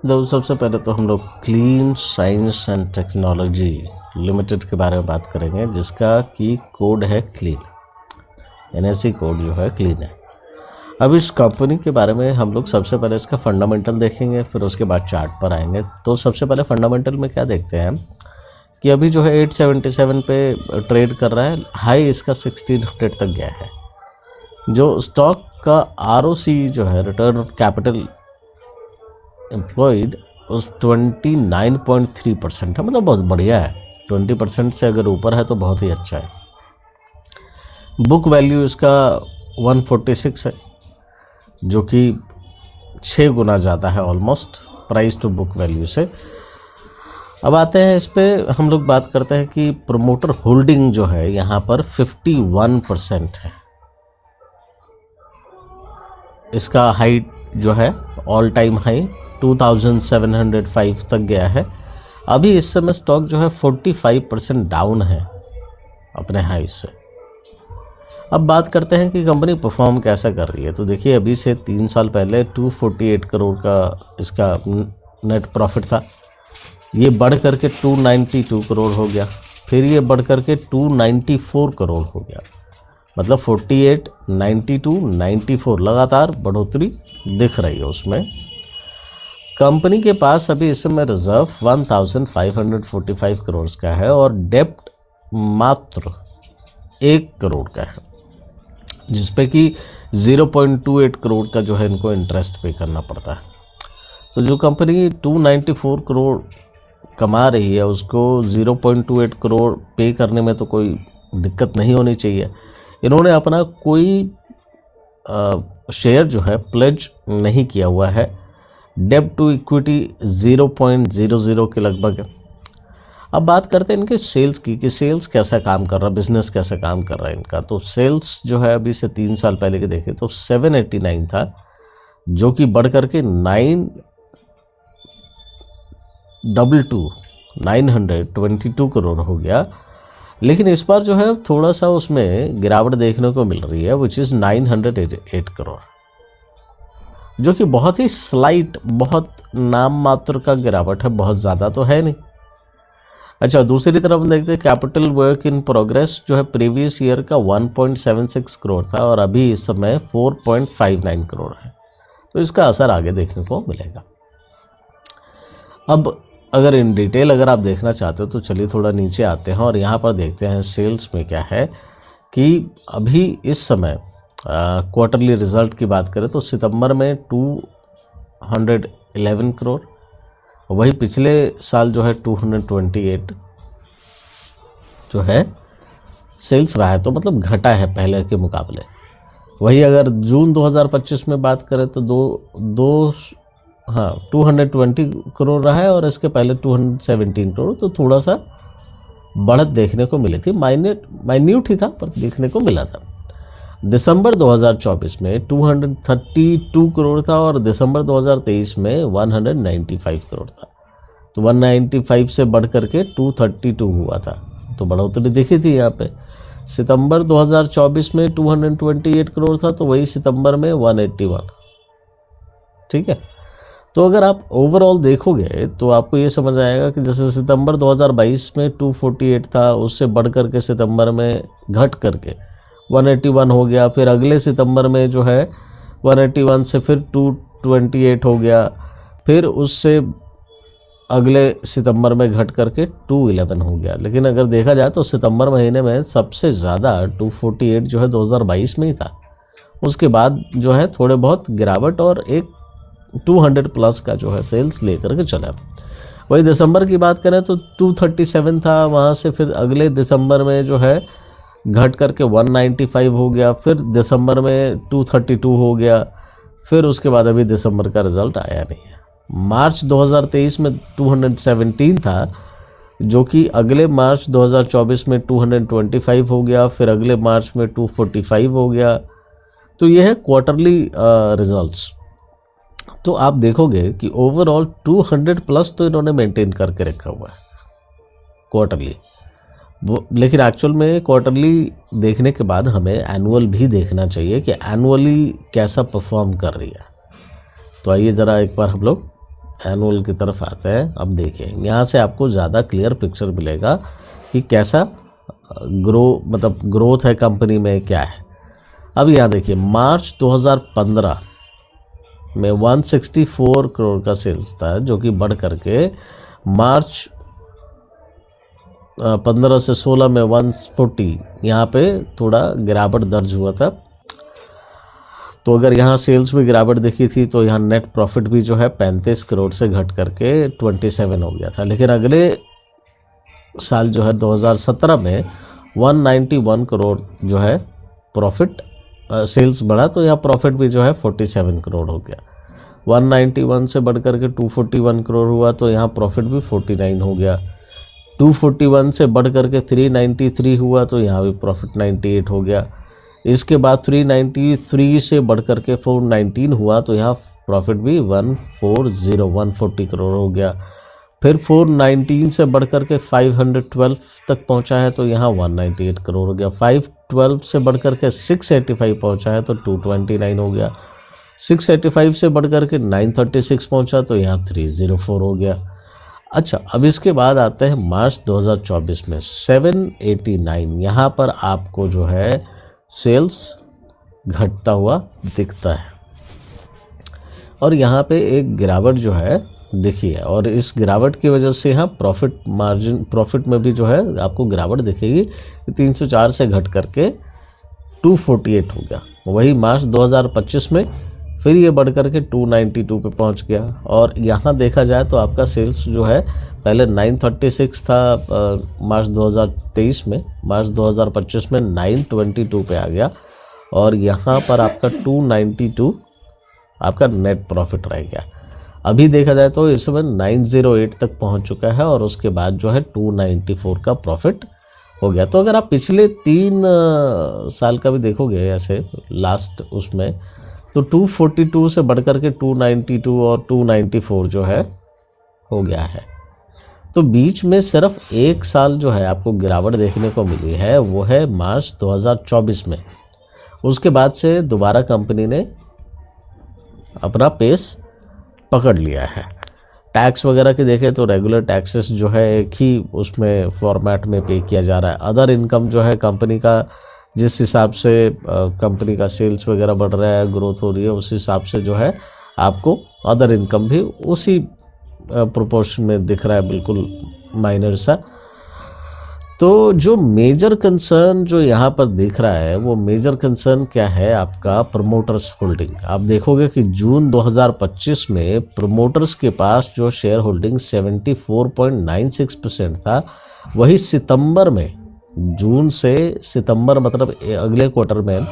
सबसे पहले तो हम लोग clean science and technology limited के बारे में बात करेंगे, जिसका की कोड है क्लीन। एनएससी कोड जो है क्लीन है। अब इस कंपनी के बारे में हम लोग सबसे पहले इसका फंडामेंटल देखेंगे, फिर उसके बाद चार्ट पर आएंगे। तो सबसे पहले फंडामेंटल में क्या देखते हैं कि अभी जो है 877 पे ट्रेड कर रहा है। हाई इसका 1600 तक गया है। जो स्टॉक का आरओसी जो है, रिटर्न ऑन कैपिटल एम्प्लॉयड, उस 29.3% है, मतलब बहुत बढ़िया है। 20% से अगर ऊपर है तो बहुत ही अच्छा है। बुक वैल्यू इसका 146 है, जो कि 6 गुना ज़्यादा है almost price to book value से। अब आते हैं इस पे, हम लोग बात करते हैं कि प्रोमोटर होल्डिंग जो है यहाँ पर 51% है। इसका हाइट जो है ऑल टाइम हाई 2705 तक गया है। अभी इस समय स्टॉक जो है 45% डाउन है अपने हाई से। अब बात करते हैं कि कंपनी परफॉर्म कैसा कर रही है। तो देखिए, अभी से 3 साल पहले 248 करोड़ का इसका नेट प्रॉफिट था। ये बढ़ करके 292 करोड़ हो गया, फिर ये बढ़ करके 294 करोड़ हो गया। मतलब 48, 92, 94 लगातार बढ़ोतरी दिख रही है उसमें। कंपनी के पास अभी इस समय रिजर्व 1545 करोड़ का है और डेप्ट मात्र 1 करोड़ का है, जिसपे कि 0.28 करोड़ का जो है इनको इंटरेस्ट पे करना पड़ता है। तो जो कंपनी 294 करोड़ कमा रही है, उसको 0.28 करोड़ पे करने में तो कोई दिक्कत नहीं होनी चाहिए। इन्होंने अपना कोई शेयर जो है प्लेज नहीं किया हुआ है। डेब्ट टू इक्विटी 0.00 के लगभग है। अब बात करते हैं इनके सेल्स की, कि सेल्स कैसा काम कर रहा है, बिजनेस कैसा काम कर रहा है इनका। तो सेल्स जो है अभी से 3 साल पहले के देखें तो 789 था, जो कि बढ़ करके 922 करोड़ हो गया। लेकिन इस बार जो है थोड़ा सा उसमें गिरावट देखने को मिल रही है, विच इज़ 908 करोड़, जो कि बहुत ही स्लाइट, बहुत नाम मात्र का गिरावट है, बहुत ज़्यादा तो है नहीं। अच्छा, दूसरी तरफ हम देखते हैं कैपिटल वर्क इन प्रोग्रेस जो है प्रीवियस ईयर का 1.76 करोड़ था और अभी इस समय 4.59 करोड़ है। तो इसका असर आगे देखने को मिलेगा। अब अगर इन डिटेल अगर आप देखना चाहते हो तो चलिए थोड़ा नीचे आते हैं और यहाँ पर देखते हैं सेल्स में क्या है। कि अभी इस समय क्वार्टरली रिजल्ट की बात करें तो सितंबर में 211 करोड़, वही पिछले साल जो है 228 जो है सेल्स रहा है, तो मतलब घटा है पहले के मुकाबले। वही अगर जून 2025 में बात करें तो 220 करोड़ रहा है और इसके पहले 217 करोड़, तो थोड़ा सा बढ़त देखने को मिली थी। माइन्यूट ही था पर देखने को मिला था। दिसंबर 2024 में 232 करोड़ था और दिसंबर 2023 में 195 करोड़ था। तो 195 से बढ़ करके 232 हुआ था, तो बढ़ोतरी दिखी थी यहाँ पे। सितंबर 2024 में 228 करोड़ था, तो वही सितंबर में 181। ठीक है, तो अगर आप ओवरऑल देखोगे तो आपको ये समझ आएगा कि जैसे सितंबर 2022 में 248 था, उससे बढ़ करके सितंबर में घट करके 181 हो गया। फिर अगले सितंबर में जो है 181 से फिर 228 हो गया। फिर उससे अगले सितंबर में घट करके 211 हो गया। लेकिन अगर देखा जाए तो सितंबर महीने में सबसे ज़्यादा 248 जो है 2022 में ही था। उसके बाद जो है थोड़े बहुत गिरावट और एक 200 प्लस का जो है सेल्स लेकर के चला। वही दिसंबर की बात करें तो 237 था, वहाँ से फिर अगले दिसंबर में जो है घट करके 195 हो गया। फिर दिसंबर में 232 हो गया। फिर उसके बाद अभी दिसंबर का रिजल्ट आया नहीं है। मार्च 2023 में 217 था, जो कि अगले मार्च 2024 में 225 हो गया। फिर अगले मार्च में 245 हो गया। तो ये है क्वार्टरली रिजल्ट्स। तो आप देखोगे कि ओवरऑल 200 प्लस तो इन्होंने मेंटेन करके रखा हुआ है क्वार्टरली। लेकिन एक्चुअल में क्वार्टरली देखने के बाद हमें एनुअल भी देखना चाहिए कि एनुअली कैसा परफॉर्म कर रही है। तो आइए ज़रा एक बार हम लोग एनुअल की तरफ आते हैं। अब देखिए यहाँ से आपको ज़्यादा क्लियर पिक्चर मिलेगा कि कैसा ग्रोथ है कंपनी में, क्या है। अब यहाँ देखिए मार्च 2015 में 164 करोड़ का सेल्स था, जो कि बढ़ करके मार्च 15 से 16 में 140, यहाँ पे थोड़ा गिरावट दर्ज हुआ था। तो अगर यहाँ सेल्स में गिरावट देखी थी तो यहाँ नेट प्रॉफिट भी जो है 35 करोड़ से घट करके 27 हो गया था। लेकिन अगले साल जो है 2017 में 191 करोड़ जो है प्रॉफिट सेल्स बढ़ा, तो यहाँ प्रॉफिट भी जो है 47 करोड़ हो गया। 191 से बढ़ करके 241 करोड़ हुआ, तो यहाँ प्रॉफिट भी 49 हो गया। 241 से बढ़ करके 393 हुआ, तो यहाँ भी प्रॉफिट 98 हो गया। इसके बाद 393 से बढ़ करके 419 हुआ, तो यहाँ प्रॉफिट भी 140 करोड़ हो गया। फिर 419 से बढ़ करके 512 तक पहुँचा है, तो यहाँ 198 करोड़ हो गया। 512 से बढ़ करके 685 पहुँचा है, तो 229 हो गया। 685 से बढ़ करके 936 पहुँचा, तो यहाँ 304 हो गया। अच्छा, अब इसके बाद आते हैं मार्च 2024 में 789, यहाँ पर आपको जो है सेल्स घटता हुआ दिखता है और यहाँ पे एक गिरावट जो है दिखी है, और इस गिरावट की वजह से यहाँ प्रॉफिट में भी जो है आपको गिरावट दिखेगी। 304 से घट करके 248 हो गया। वही मार्च 2025 में फिर ये बढ़ करके 292 पे पहुंच गया। और यहाँ देखा जाए तो आपका सेल्स जो है पहले 936 था मार्च 2023 में, मार्च 2025 में 922 पे आ गया, और यहाँ पर आपका 292 आपका नेट प्रॉफिट रह गया। अभी देखा जाए तो इस समय 908 तक पहुँच चुका है, और उसके बाद जो है 294 का प्रॉफिट हो गया। तो अगर आप पिछले 3 साल का भी देखोगे ऐसे लास्ट उसमें, तो 242 से बढ़ करके 292 और 294 जो है हो गया है। तो बीच में सिर्फ 1 साल जो है आपको गिरावट देखने को मिली है, वो है मार्च 2024 में। उसके बाद से दोबारा कंपनी ने अपना पेस पकड़ लिया है। टैक्स वगैरह के देखें तो रेगुलर टैक्सेस जो है एक ही उसमें फॉर्मेट में पे किया जा रहा है। अदर इनकम जो है कंपनी का, जिस हिसाब से कंपनी का सेल्स वगैरह बढ़ रहा है, ग्रोथ हो रही है, उस हिसाब से जो है आपको अदर इनकम भी उसी प्रोपोर्शन में दिख रहा है, बिल्कुल माइनर सा। तो जो मेजर कंसर्न जो यहाँ पर दिख रहा है, वो मेजर कंसर्न क्या है आपका प्रमोटर्स होल्डिंग। आप देखोगे कि जून 2025 में प्रमोटर्स के पास जो शेयर होल्डिंग 74.96% था, वही सितंबर में, जून से सितंबर मतलब अगले क्वार्टर में,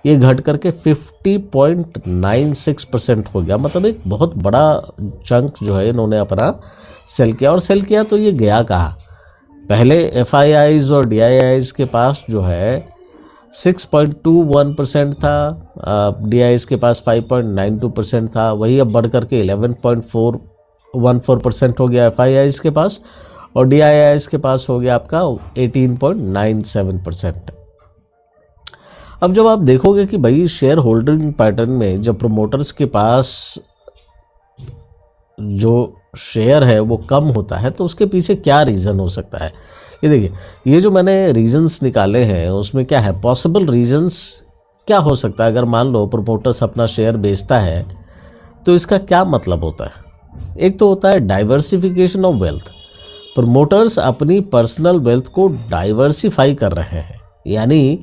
ये घट करके 50.96% हो गया। मतलब एक बहुत बड़ा चंक जो है इन्होंने अपना सेल किया। और सेल किया तो ये गया कहाँ? पहले FIIs और DIIs के पास जो है 6.21% था, DIIs के पास 5.92% था, वही अब बढ़ करके 11.14% हो गया FIIs के पास, और DIIs के पास हो गया आपका 18.97%। अब जब आप देखोगे कि भाई शेयर होल्डिंग पैटर्न में जब प्रमोटर्स के पास जो शेयर है वो कम होता है, तो उसके पीछे क्या रीज़न हो सकता है? ये देखिए, ये जो मैंने रीजंस निकाले हैं उसमें क्या है, पॉसिबल रीजंस क्या हो सकता है। अगर मान लो प्रमोटर्स अपना शेयर बेचता है तो इसका क्या मतलब होता है? एक तो होता है डाइवर्सिफिकेशन ऑफ वेल्थ। प्रमोटर्स अपनी पर्सनल वेल्थ को डाइवर्सिफाई कर रहे हैं, यानी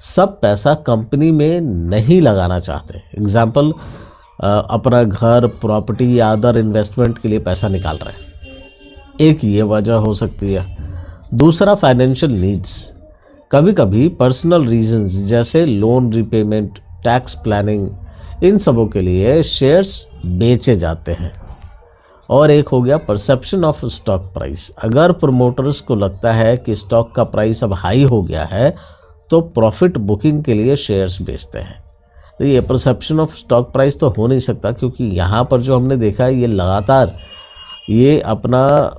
सब पैसा कंपनी में नहीं लगाना चाहते। एग्जाम्पल, अपना घर, प्रॉपर्टी या अदर इन्वेस्टमेंट के लिए पैसा निकाल रहे हैं, एक ये वजह हो सकती है। दूसरा फाइनेंशियल नीड्स, कभी कभी पर्सनल रीजंस जैसे लोन रिपेमेंट, टैक्स प्लानिंग, इन सबों के लिए शेयर्स बेचे जाते हैं। और एक हो गया परसेप्शन ऑफ स्टॉक प्राइस। अगर प्रमोटर्स को लगता है कि स्टॉक का प्राइस अब हाई हो गया है तो प्रॉफिट बुकिंग के लिए शेयर्स बेचते हैं। तो ये परसेप्शन ऑफ स्टॉक प्राइस तो हो नहीं सकता, क्योंकि यहाँ पर जो हमने देखा है ये लगातार ये अपना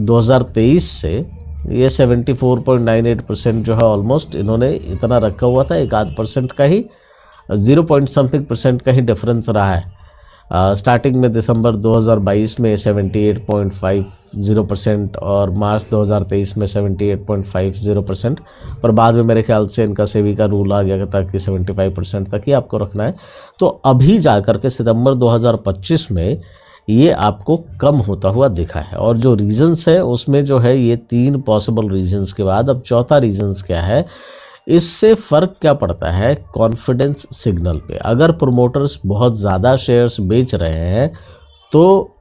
2023 से ये 74.98% जो है ऑलमोस्ट इन्होंने इतना रखा हुआ था। 1.5% का ही 0 पॉइंट समथिंग % का ही डिफरेंस रहा है। स्टार्टिंग में दिसंबर 2022 में 78.50% और मार्च 2023 में 78.50%, पर बाद में मेरे ख्याल से इनका सेबी का रूल आ गया था कि 75% तक ही आपको रखना है। तो अभी जाकर के सितंबर 2025 में ये आपको कम होता हुआ दिखा है। और जो रीजंस है उसमें जो है ये 3 पॉसिबल रीजंस के बाद अब चौथा रीजंस क्या है, इससे फ़र्क क्या पड़ता है कॉन्फिडेंस सिग्नल पे। अगर प्रोमोटर्स बहुत ज़्यादा शेयर्स बेच रहे हैं तो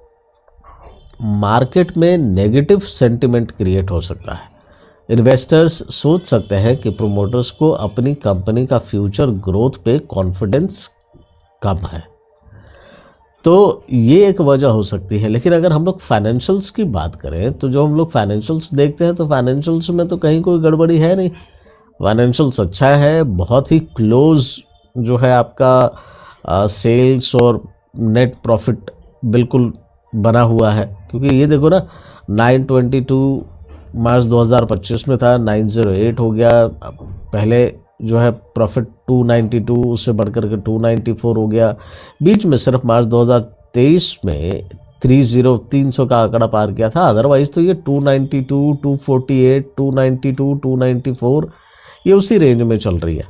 मार्केट में नेगेटिव सेंटिमेंट क्रिएट हो सकता है। इन्वेस्टर्स सोच सकते हैं कि प्रोमोटर्स को अपनी कंपनी का फ्यूचर ग्रोथ पे कॉन्फिडेंस कम है, तो ये एक वजह हो सकती है। लेकिन अगर हम लोग फाइनेंशियल्स की बात करें तो जो हम लोग फाइनेंशियल्स देखते हैं तो फाइनेंशियल्स में तो कहीं कोई गड़बड़ी है नहीं। फाइनेंशियल्स अच्छा है, बहुत ही क्लोज जो है आपका सेल्स और नेट प्रॉफिट बिल्कुल बना हुआ है। क्योंकि ये देखो ना 922 मार्च 2025 में था, 908 हो गया, पहले जो है प्रॉफिट 292 उससे बढ़कर के 294 हो गया। बीच में सिर्फ मार्च 2023 में 300 का आंकड़ा पार किया था, अदरवाइज तो ये 292, 248, 292, 294 ये उसी रेंज में चल रही है।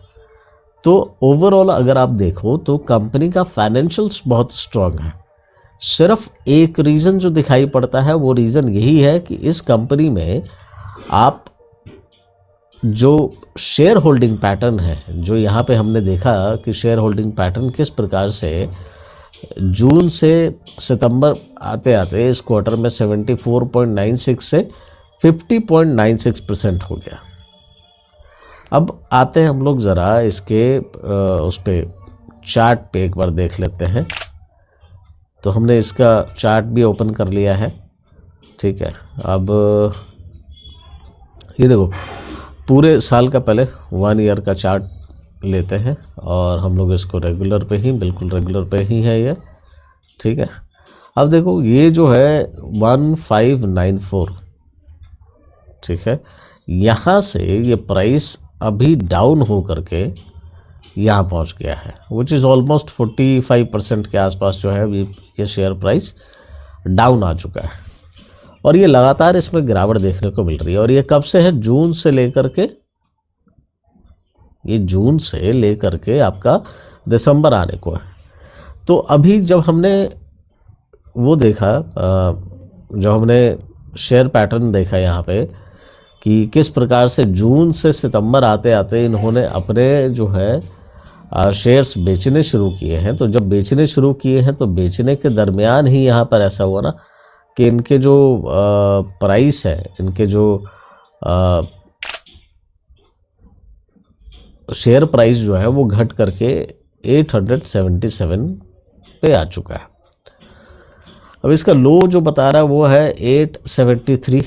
तो ओवरऑल अगर आप देखो तो कंपनी का फाइनेंशियल्स बहुत स्ट्रांग है। सिर्फ एक रीज़न जो दिखाई पड़ता है वो रीज़न यही है कि इस कंपनी में आप जो शेयर होल्डिंग पैटर्न है, जो यहाँ पे हमने देखा कि शेयर होल्डिंग पैटर्न किस प्रकार से जून से सितंबर आते आते इस क्वार्टर में 74.96 से 50.96% हो गया। अब आते हैं हम लोग ज़रा इसके उस पे चार्ट पे एक बार देख लेते हैं। तो हमने इसका चार्ट भी ओपन कर लिया है, ठीक है। अब ये देखो पूरे साल का पहले 1 ईयर का चार्ट लेते हैं और हम लोग इसको रेगुलर पे ही, बिल्कुल रेगुलर पे ही है ये, ठीक है। अब देखो ये जो है 1594, ठीक है, यहाँ से ये प्राइस अभी डाउन हो करके यहाँ पहुँच गया है, विच इज़ ऑलमोस्ट 45% के आसपास जो है ये शेयर प्राइस डाउन आ चुका है। और ये लगातार इसमें गिरावट देखने को मिल रही है। और ये कब से है, जून से लेकर के, ये जून से लेकर के आपका दिसंबर आने को है। तो अभी जब हमने वो देखा, जब हमने शेयर पैटर्न देखा यहाँ पे कि किस प्रकार से जून से सितंबर आते आते इन्होंने अपने जो है शेयर्स बेचने शुरू किए हैं। तो जब बेचने शुरू किए हैं तो बेचने के दरमियान ही यहाँ पर ऐसा हुआ ना कि इनके जो प्राइस है, इनके जो शेयर प्राइस जो है वो घट करके 877 पे आ चुका है। अब इसका लो जो बता रहा है वो है 873।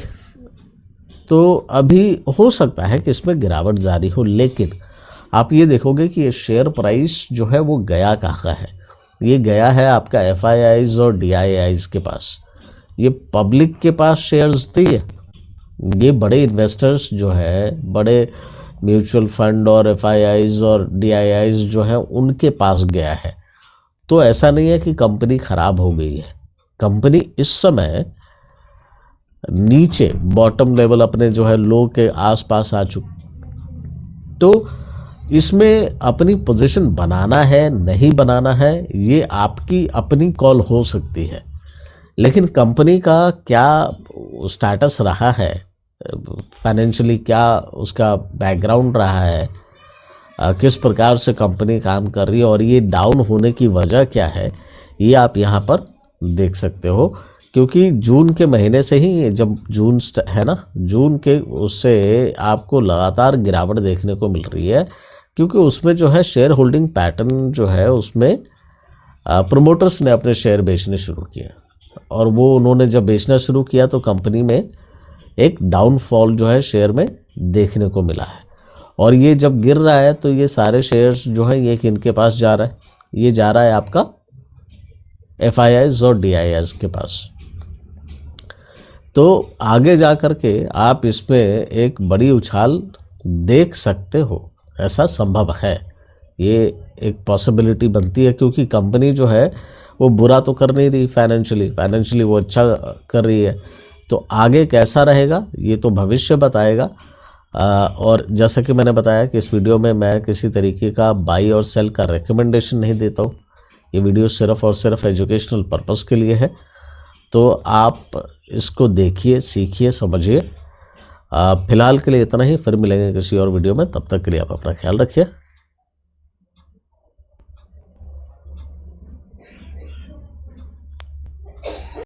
तो अभी हो सकता है कि इसमें गिरावट जारी हो, लेकिन आप ये देखोगे कि ये शेयर प्राइस जो है वो गया कहाँ है। ये गया है आपका FIIs और DIIs के पास। ये पब्लिक के पास शेयर्स नहीं है, ये बड़े इन्वेस्टर्स जो है, बड़े म्यूचुअल फंड और FIIs और DIIs जो है उनके पास गया है। तो ऐसा नहीं है कि कंपनी खराब हो गई है। कंपनी इस समय नीचे बॉटम लेवल अपने जो है लो के आसपास आ चुकी। तो इसमें अपनी पोजीशन बनाना है नहीं बनाना है ये आपकी अपनी कॉल हो सकती है, लेकिन कंपनी का क्या स्टेटस रहा है, फाइनेंशियली क्या उसका बैकग्राउंड रहा है, किस प्रकार से कंपनी काम कर रही है और ये डाउन होने की वजह क्या है, ये आप यहाँ पर देख सकते हो। क्योंकि जून के महीने से ही, जब जून है ना, जून के उससे आपको लगातार गिरावट देखने को मिल रही है। क्योंकि उसमें जो है शेयर होल्डिंग पैटर्न जो है उसमें प्रोमोटर्स ने अपने शेयर बेचने शुरू किए और वो उन्होंने जब बेचना शुरू किया तो कंपनी में एक डाउनफॉल जो है शेयर में देखने को मिला है। और ये जब गिर रहा है तो ये सारे शेयर्स जो है ये किनके पास जा रहा है, ये जा रहा है आपका FIIs और DIIs के पास। तो आगे जा कर के आप इसमें एक बड़ी उछाल देख सकते हो, ऐसा संभव है, ये एक पॉसिबिलिटी बनती है। क्योंकि कंपनी जो है वो बुरा तो कर नहीं रही, फाइनेंशियली वो अच्छा कर रही है। तो आगे कैसा रहेगा ये तो भविष्य बताएगा। और जैसा कि मैंने बताया कि इस वीडियो में मैं किसी तरीके का बाई और सेल का रिकमेंडेशन नहीं देता हूँ। ये वीडियो सिर्फ और सिर्फ एजुकेशनल पर्पस के लिए है। तो आप इसको देखिए, सीखिए, समझिए। फिलहाल के लिए इतना ही, फिर मिलेंगे किसी और वीडियो में। तब तक के लिए आप अपना ख्याल रखिए।